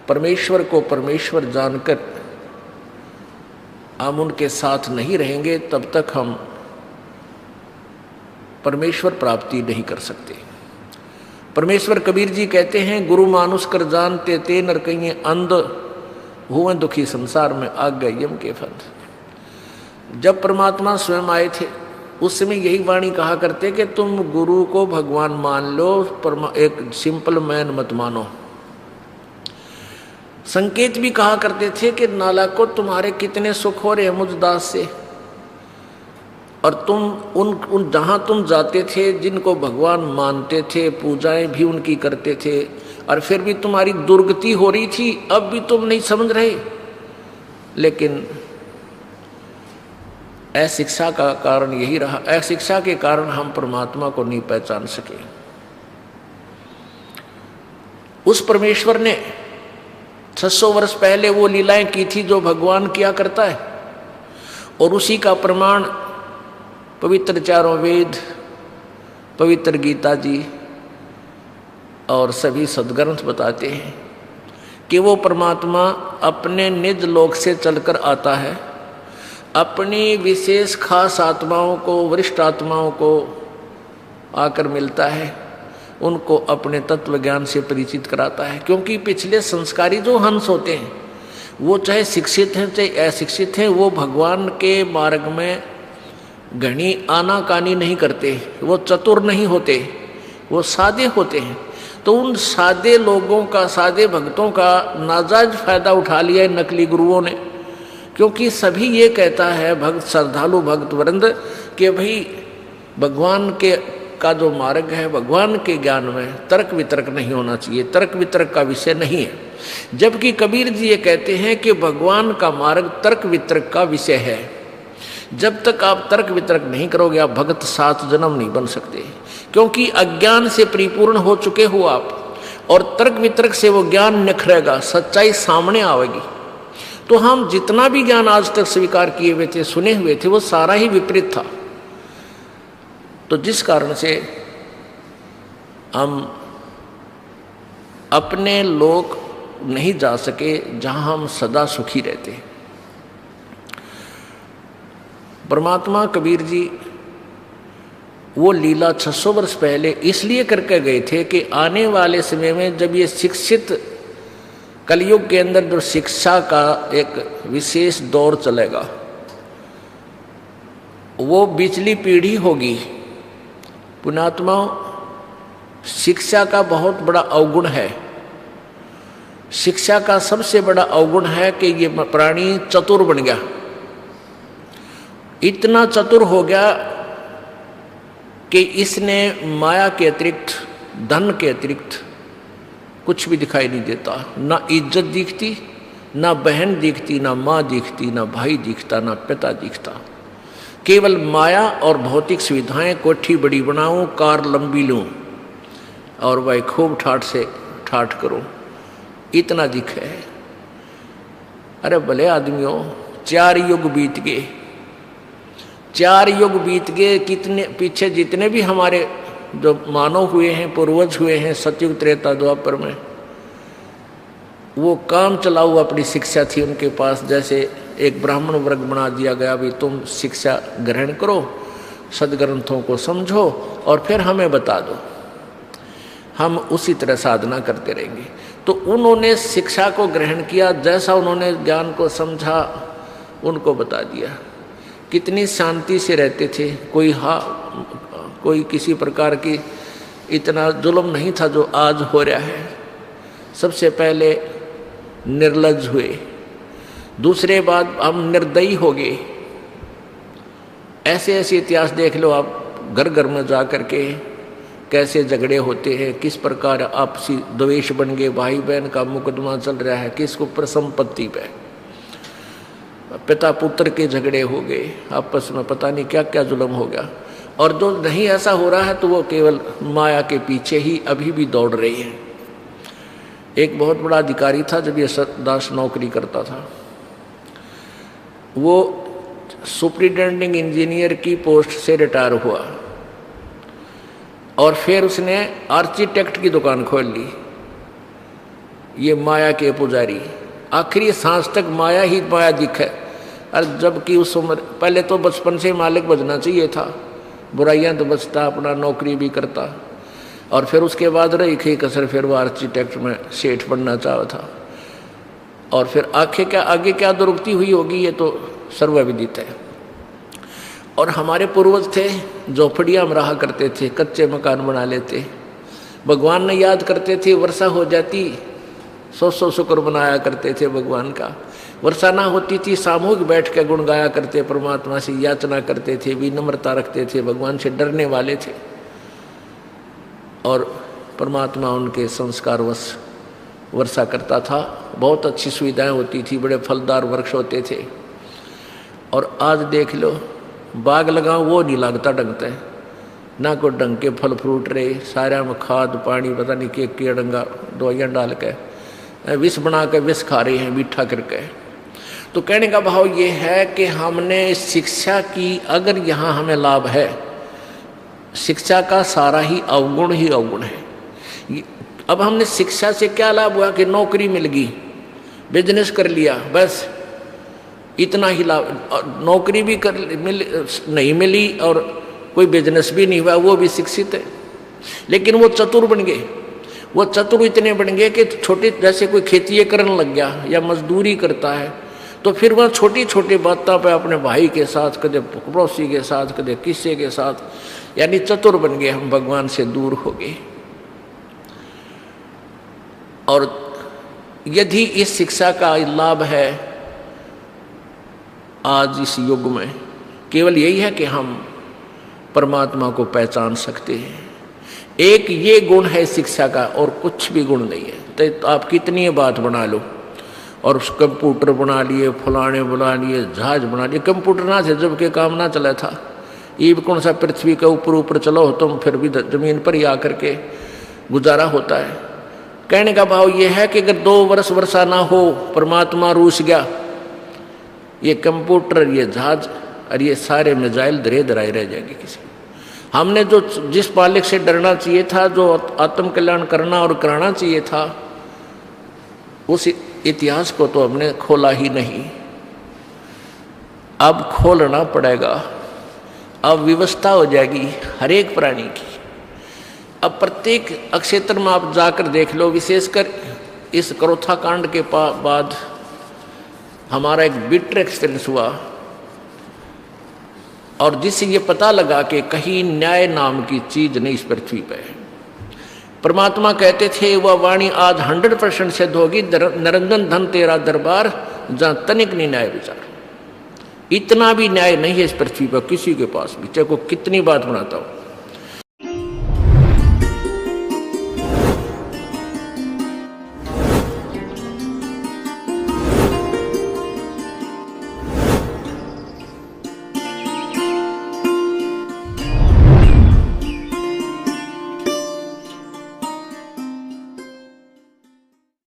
परमेश्वर को परमेश्वर जानकर हम उनके साथ नहीं रहेंगे, तब तक हम परमेश्वर प्राप्ति नहीं कर सकते। परमेश्वर कबीर जी कहते हैं, गुरु मानुष कर जानते ते नर कहिए अंध, हुए दुखी संसार में आग गए यम के फंद। जब परमात्मा स्वयं आए थे उस समय यही वाणी कहा करते कि तुम गुरु को भगवान मान लो, एक सिंपल मैन मत मानो। संकेत भी कहा करते थे कि नाला को तुम्हारे कितने सुख हो रहे हैं मुझ दास से, और तुम उन जहाँ तुम जाते थे जिनको भगवान मानते थे, पूजाएं भी उनकी करते थे, और फिर भी तुम्हारी दुर्गति हो रही थी, अब भी तुम नहीं समझ रहे। लेकिन अशिक्षा का कारण यही रहा, अशिक्षा के कारण हम परमात्मा को नहीं पहचान सके। उस परमेश्वर ने 600 वर्ष पहले वो लीलाएं की थी जो भगवान किया करता है, और उसी का प्रमाण पवित्र चारों वेद, पवित्र गीता जी और सभी सद्ग्रंथ बताते हैं कि वो परमात्मा अपने निज लोक से चलकर आता है, अपनी विशेष खास आत्माओं को, वरिष्ठ आत्माओं को आकर मिलता है, उनको अपने तत्व ज्ञान से परिचित कराता है। क्योंकि पिछले संस्कारी जो हंस होते हैं वो चाहे शिक्षित हैं चाहे अशिक्षित हैं, वो भगवान के मार्ग में घनी आनाकानी नहीं करते, वो चतुर नहीं होते, वो सादे होते हैं। तो उन सादे लोगों का, सादे भक्तों का नाजायज फायदा उठा लिया है नकली गुरुओं ने। क्योंकि सभी ये कहता है भक्त, श्रद्धालु भक्त वृंद, कि भाई भगवान के का जो मार्ग है, भगवान के ज्ञान में तर्क वितर्क नहीं होना चाहिए, तर्क वितर्क का विषय नहीं है। जबकि कबीर जी ये कहते हैं कि भगवान का मार्ग तर्क वितर्क का विषय है। जब तक आप तर्क वितर्क नहीं करोगे आप भगत 7 जन्म नहीं बन सकते, क्योंकि अज्ञान से परिपूर्ण हो चुके हो आप, और तर्क वितर्क से वो ज्ञान निखरेगा, सच्चाई सामने आएगी। तो हम जितना भी ज्ञान आज तक स्वीकार किए हुए थे, सुने हुए थे, वो सारा ही विपरीत था। तो जिस कारण से हम अपने लोक नहीं जा सके जहां हम सदा सुखी रहते। परमात्मा कबीर जी वो लीला 600 वर्ष पहले इसलिए करके गए थे कि आने वाले समय में जब ये शिक्षित कलयुग के अंदर जो शिक्षा का एक विशेष दौर चलेगा, वो बिचली पीढ़ी होगी। पुण्यात्माओं, शिक्षा का बहुत बड़ा अवगुण है। शिक्षा का सबसे बड़ा अवगुण है कि ये प्राणी चतुर बन गया, इतना चतुर हो गया कि इसने माया के अतिरिक्त, धन के अतिरिक्त कुछ भी दिखाई नहीं देता। ना इज्जत दिखती, ना बहन दिखती, ना माँ दिखती, ना भाई दिखता, ना पिता दिखता। केवल माया और भौतिक सुविधाएं, कोठी बड़ी बनाऊं, कार लंबी लूं और भाई खूब ठाठ से ठाठ करूं, इतना दिख है। अरे भले आदमियों, 4 युग बीत गए, 4 युग बीत गए। कितने पीछे जितने भी हमारे जो मानव हुए हैं, पूर्वज हुए हैं सतयुग त्रेता द्वापर में, वो काम चलाऊ अपनी शिक्षा थी उनके पास। जैसे एक ब्राह्मण वर्ग बना दिया गया, भी तुम शिक्षा ग्रहण करो, सदग्रंथों को समझो और फिर हमें बता दो, हम उसी तरह साधना करते रहेंगे। तो उन्होंने शिक्षा को ग्रहण किया, जैसा उन्होंने ज्ञान को समझा उनको बता दिया। कितनी शांति से रहते थे, कोई किसी प्रकार की इतना जुल्म नहीं था जो आज हो रहा है। सबसे पहले निर्लज्ज हुए, दूसरे बात हम निर्दयी हो गए। ऐसे ऐसे इतिहास देख लो आप, घर घर में जा कर के कैसे झगड़े होते हैं, किस प्रकार आपसी द्वेष बन गए, भाई बहन का मुकदमा चल रहा है, किसको पर संपत्ति पे, पिता पुत्र के झगड़े हो गए आपस में, पता नहीं क्या क्या जुल्म हो गया। और जो नहीं ऐसा हो रहा है तो वो केवल माया के पीछे ही अभी भी दौड़ रही है। एक बहुत बड़ा अधिकारी था जब ये दास नौकरी करता था, वो सुपरिटेंडिंग इंजीनियर की पोस्ट से रिटायर हुआ और फिर उसने आर्किटेक्ट की दुकान खोल ली। ये माया के पुजारी, आखिरी सांस तक माया ही माया दिखे। और जबकि उस उम्र, पहले तो बचपन से मालिक बजना चाहिए था, बुराइयां तो बचता, अपना नौकरी भी करता, और फिर उसके बाद रही खी कसर, फिर वो आर्किटेक्ट में सेठ बनना चाहा था। और फिर आगे क्या दुर्गति हुई होगी ये तो सर्वविदित है। और हमारे पूर्वज थे, झोपड़ियाँ में रहा करते थे, कच्चे मकान बना लेते, भगवान ने याद करते थे, वर्षा हो जाती 100 शुक्र बनाया करते थे भगवान का। वर्षा ना होती थी, सामूहिक बैठ के गुण गाया करते, परमात्मा से याचना करते थे, विनम्रता रखते थे, भगवान से डरने वाले थे। और परमात्मा उनके संस्कारवश वर्षा करता था, बहुत अच्छी सुविधाएं होती थी, बड़े फलदार वृक्ष होते थे। और आज देख लो, बाग लगाओ वो नहीं लगता ढंग से, ना कोई ढंग के फल फ्रूट रहे, सारा में खाद पानी पता नहीं के डंगा दवाइयाँ डाल के विष बना के विष खा रहे हैं मीठा करके। तो कहने का भाव ये है कि हमने शिक्षा की, अगर यहाँ हमें लाभ है, शिक्षा का सारा ही अवगुण है। अब हमने शिक्षा से क्या लाभ हुआ कि नौकरी मिल गई, बिजनेस कर लिया, बस इतना ही लाभ। नौकरी भी नहीं मिली और कोई बिजनेस भी नहीं हुआ, वो भी शिक्षित है, लेकिन वो चतुर बन गए। वो चतुर इतने बन गए कि छोटे, जैसे कोई खेती करने लग गया या मजदूरी करता है, तो फिर वह छोटी छोटी बातों पे अपने भाई के साथ, कदे पड़ोसी के साथ, कदे किसी के साथ, यानी चतुर बन गए हम, भगवान से दूर हो गए। और यदि इस शिक्षा का लाभ है आज इस युग में, केवल यही है कि हम परमात्मा को पहचान सकते हैं। एक ये गुण है शिक्षा का, और कुछ भी गुण नहीं है। तो आप कितनी बात बना लो, और कंप्यूटर बना लिए, फलाने बना लिए, जहाज बना लिए, कंप्यूटर ना थे जबकि काम ना चला था। ये कौन सा पृथ्वी के ऊपर चलो तुम, फिर भी जमीन पर ही आकर के गुजारा होता है। कहने का भाव ये है कि अगर 2 वर्ष वर्षा ना हो, परमात्मा रूस गया, ये कंप्यूटर, ये जहाज और ये सारे मिसाइल धरे धराए रह जाएंगे किसी। हमने जो जिस मालिक से डरना चाहिए था, जो आत्म कल्याण करना और कराना चाहिए था, उस इतिहास को तो हमने खोला ही नहीं। अब खोलना पड़ेगा, अब व्यवस्था हो जाएगी हर एक प्राणी की। अब प्रत्येक क्षेत्र में आप जाकर देख लो, विशेषकर इस करोथा कांड के बाद हमारा एक बिटर एक्सपीरियंस हुआ, और जिससे ये पता लगा कि कहीं न्याय नाम की चीज नहीं इस पृथ्वी पे। परमात्मा कहते थे, वह वाणी आज 100% सिद्ध होगी, निरंजन धन तेरा दरबार, जहां तनिक नहीं न्याय विचार। इतना भी न्याय नहीं है इस पृथ्वी पर किसी के पास भी, चाहे को कितनी बात बनाता हो।